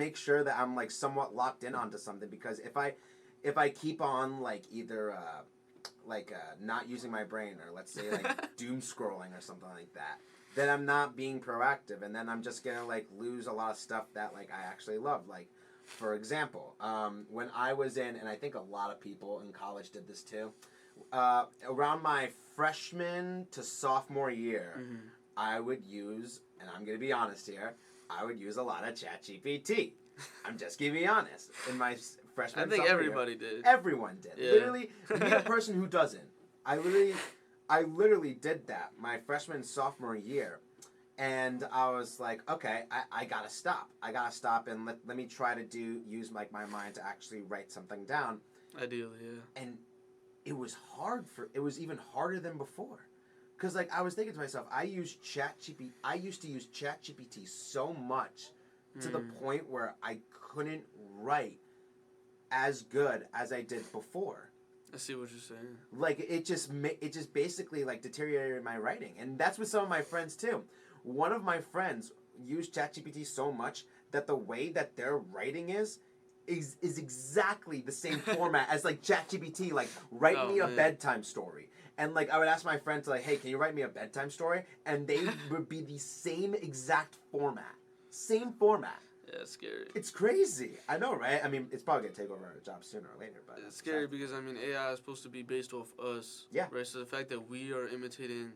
make sure that I'm like somewhat locked in onto something, because if I keep on like either not using my brain, or let's say like doom scrolling or something like that, then I'm not being proactive, and then I'm just gonna like lose a lot of stuff that like I actually love. Like, for example, when I was in, and I think a lot of people in college did this too, around my freshman to sophomore year, I would use, and I'm gonna be honest here, I would use a lot of ChatGPT. I'm just gonna be honest. In my freshman, I think everybody did. Everyone did. Yeah. Literally, me a person who doesn't. I literally did that my freshman sophomore year, and I was like, okay, I gotta stop. I gotta stop and let me try to use like my mind to actually write something down. Ideally, yeah. And it was even harder than before. Because, like, I was thinking to myself, I used to use ChatGPT so much to the point where I couldn't write as good as I did before. I see what you're saying. Like, it just basically, like, deteriorated my writing. And that's with some of my friends, too. One of my friends used ChatGPT so much that the way that their writing is exactly the same format as, like, ChatGPT. Like, write me a bedtime story. And, like, I would ask my friends, like, hey, can you write me a bedtime story? And they would be the same exact format. Same format. Yeah, it's scary. It's crazy. I know, right? I mean, it's probably going to take over our jobs sooner or later. But it's scary because, I mean, AI is supposed to be based off us. Yeah. Right? So the fact that we are imitating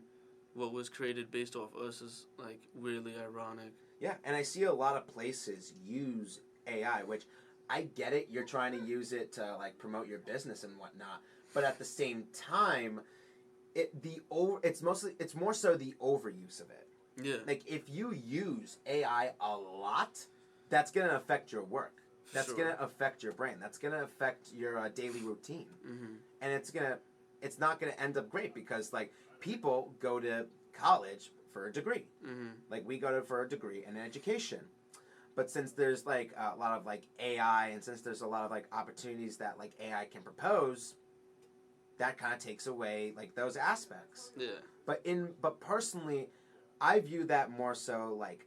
what was created based off us is, like, weirdly ironic. Yeah, and I see a lot of places use AI, which I get it. You're trying to use it to, like, promote your business and whatnot. But at the same time, it's more so the overuse of it. Yeah. Like, if you use AI a lot, that's going to affect your work. That's going to affect your brain. That's going to affect your daily routine. And it's not going to end up great because, like, people go to college for a degree. Like, we go for a degree in education. But since there's, like, a lot of, like, AI, and since there's a lot of, like, opportunities that, like, AI can propose, that kind of takes away, like, those aspects. Yeah. But personally, I view that more so, like,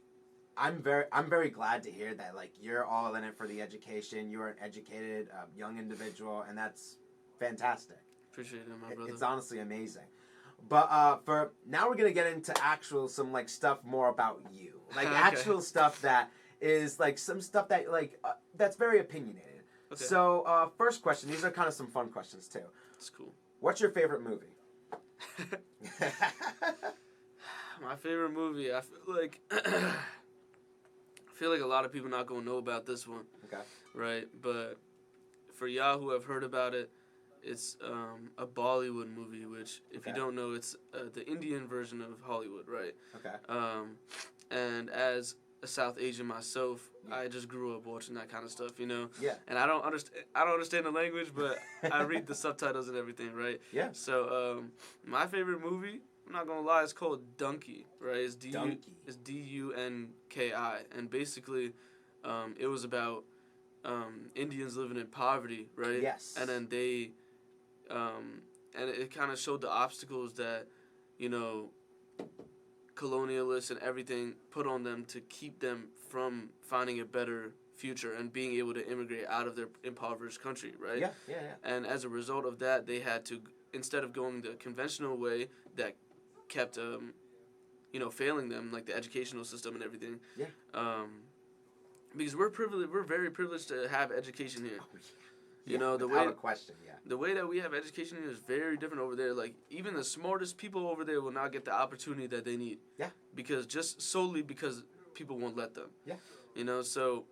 I'm very glad to hear that, like, you're all in it for the education. You're an educated young individual, and that's fantastic. Appreciate it, my brother. It's honestly amazing. But for now, we're gonna get into some like stuff more about you, like actual stuff that is like some stuff that like that's very opinionated. Okay. So first question. These are kind of some fun questions too. That's cool. What's your favorite movie? My favorite movie, I feel like a lot of people not gonna know about this one. Okay. Right, but for y'all who have heard about it, it's a Bollywood movie, which, if you don't know, it's the Indian version of Hollywood, right? Okay. And as a South Asian myself, I just grew up watching that kind of stuff, you know? Yeah. And I don't understand the language, but I read the subtitles and everything, right? Yeah. So my favorite movie, I'm not gonna lie, it's called Dunki, right? It's Dunki, and basically, it was about Indians living in poverty, right? Yes. And then they, and it kind of showed the obstacles that, you know, colonialists and everything put on them to keep them from finding a better future and being able to immigrate out of their impoverished country, right? Yeah. And as a result of that, they had to, instead of going the conventional way that kept, failing them, like the educational system and everything. Yeah. Because we're very privileged to have education here. Yeah, you know, without a question, yeah. The way that we have education here is very different over there. Like, even the smartest people over there will not get the opportunity that they need. Yeah. Because people won't let them. Yeah. You know, so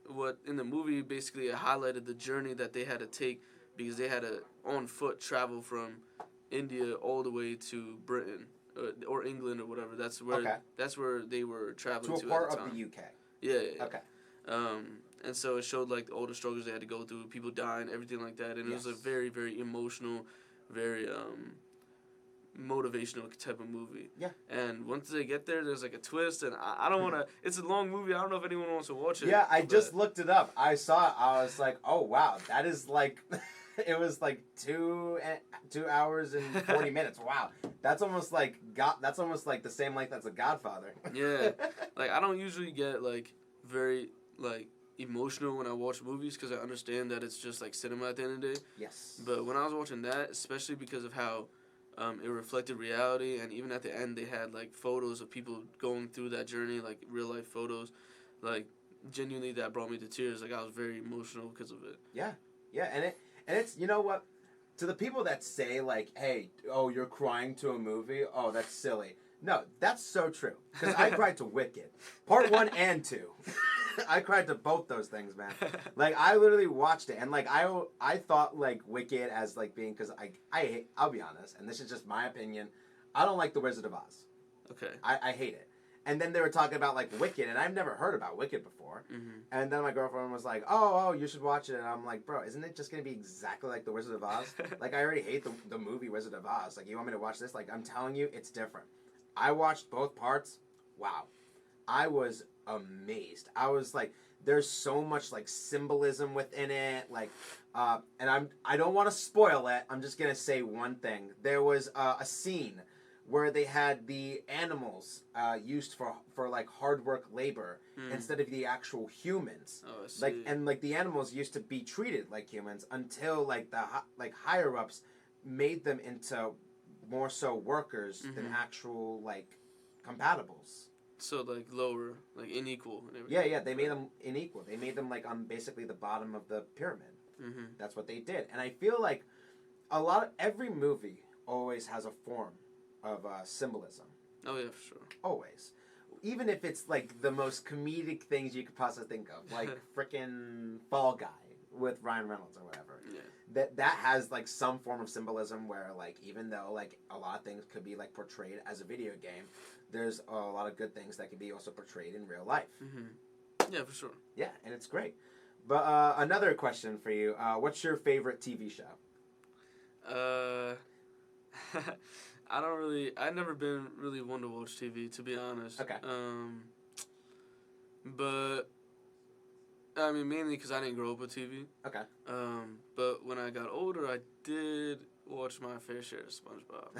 what in the movie basically it highlighted the journey that they had to take because they had to on foot travel from India all the way to Britain or England or whatever. That's where they were traveling to a part at the time. of the UK. Yeah. Okay. And so it showed like all the struggles they had to go through, people dying, everything like that, and it was a very, very emotional, very motivational type of movie. Yeah. And once they get there, there's like a twist, and I don't want to. It's a long movie. I don't know if anyone wants to watch it. Yeah, I just looked it up. I saw it. I was like, oh wow, that is like, it was like 2 hours and 40 minutes. Wow, that's almost like the same length as The Godfather. Yeah, like I don't usually get like very like emotional when I watch movies because I understand that it's just like cinema at the end of the day. Yes. But when I was watching that, especially because of how it reflected reality, and even at the end they had like photos of people going through that journey, like real life photos, like genuinely that brought me to tears. Like I was very emotional because of it. Yeah, and it's you know what, to the people that say like, hey, oh, you're crying to a movie, oh, that's silly. No, that's so true. Because I cried to Wicked, Part 1 and 2. I cried to both those things, man. Like I literally watched it, and like I thought like Wicked as like being, because I'll be honest, and this is just my opinion, I don't like The Wizard of Oz. Okay. I hate it. And then they were talking about like Wicked, and I've never heard about Wicked before. Mm-hmm. And then my girlfriend was like, "Oh, you should watch it." And I'm like, "Bro, isn't it just gonna be exactly like The Wizard of Oz? Like I already hate the movie Wizard of Oz. Like you want me to watch this? Like I'm telling you, it's different." I watched both parts. Wow, I was amazed. I was like, "There's so much like symbolism within it." Like, and I don't want to spoil it. I'm just gonna say one thing. There was a scene where they had the animals used for like hard work labor instead of the actual humans. Oh, I see. Like and like the animals used to be treated like humans until like the higher ups made them into more so workers than actual like compatibles. So like lower, like unequal and everything. Yeah, they made them unequal. They made them like on basically the bottom of the pyramid. Mm-hmm. That's what they did. And I feel like every movie always has a form of symbolism. Oh yeah, for sure. Always. Even if it's like the most comedic things you could possibly think of, like frickin' Fall Guy with Ryan Reynolds or whatever. Yeah. That has like some form of symbolism where like even though like a lot of things could be like portrayed as a video game, there's a lot of good things that can be also portrayed in real life. Mm-hmm. Yeah, for sure. Yeah, and it's great. But another question for you: what's your favorite TV show? I've never been really one to watch TV, to be honest. Okay. But I mean, mainly because I didn't grow up with TV. Okay. But when I got older, I did watch my fair share of SpongeBob.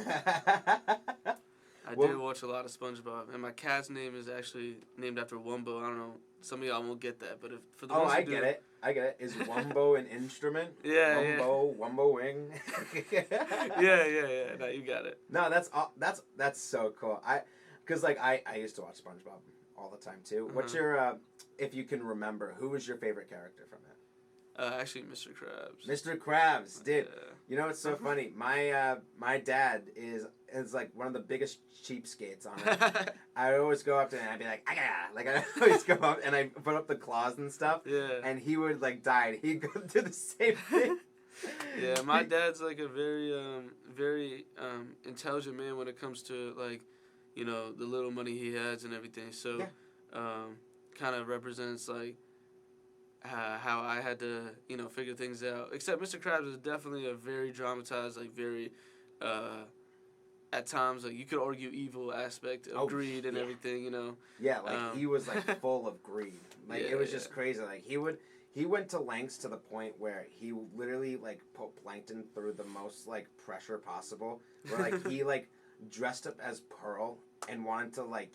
I did watch a lot of SpongeBob, and my cat's name is actually named after Wumbo. I don't know. Some of y'all won't get that, but for the ones who do, I get it. Is Wumbo an instrument? Yeah, Wumbo wing. yeah. No, you got it. No, that's so cool. Because like I used to watch SpongeBob all the time too. What's your if you can remember, who was your favorite character from it? Actually, Mr. Krabs. Mr. Krabs, dude. Yeah. You know, it's so funny. My dad is like one of the biggest cheapskates on it. I always go up to him and I'd be like, I always go up and I put up the claws and stuff. Yeah. And he would like die. And he'd go do the same thing. Yeah, my dad's like a very intelligent man when it comes to like, you know, the little money he has and everything. So, kind of represents like how I had to, you know, figure things out. Except Mr. Krabs is definitely a very dramatized, like very, at times, like you could argue evil aspect of greed and everything, you know. Yeah, like he was like full of greed. Like it was just crazy. Like he went to lengths to the point where he literally like put plankton through the most like pressure possible. Where like he like dressed up as Pearl and wanted to like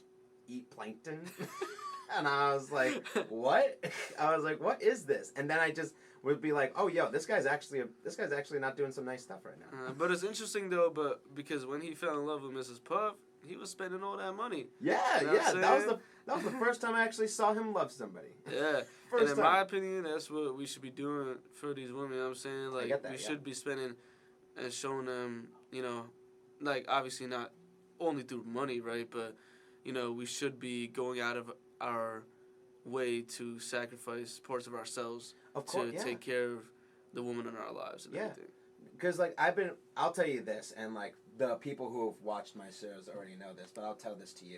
eat plankton. And I was like, what? I was like, what is this? And then I just would be like, oh, yo, this guy's actually not doing some nice stuff right now. But it's interesting though, because when he fell in love with Mrs. Puff, he was spending all that money. Yeah, you know that was the first time I actually saw him love somebody. Yeah, and in my opinion, that's what we should be doing for these women. You know what I'm saying, like we should be spending and showing them, you know, like obviously not only through money, right? But you know, we should be going out of our way to sacrifice parts of ourselves to take care of the woman in our lives and everything. Because like I'll tell you this, and like the people who have watched my shows already know this, but I'll tell this to you.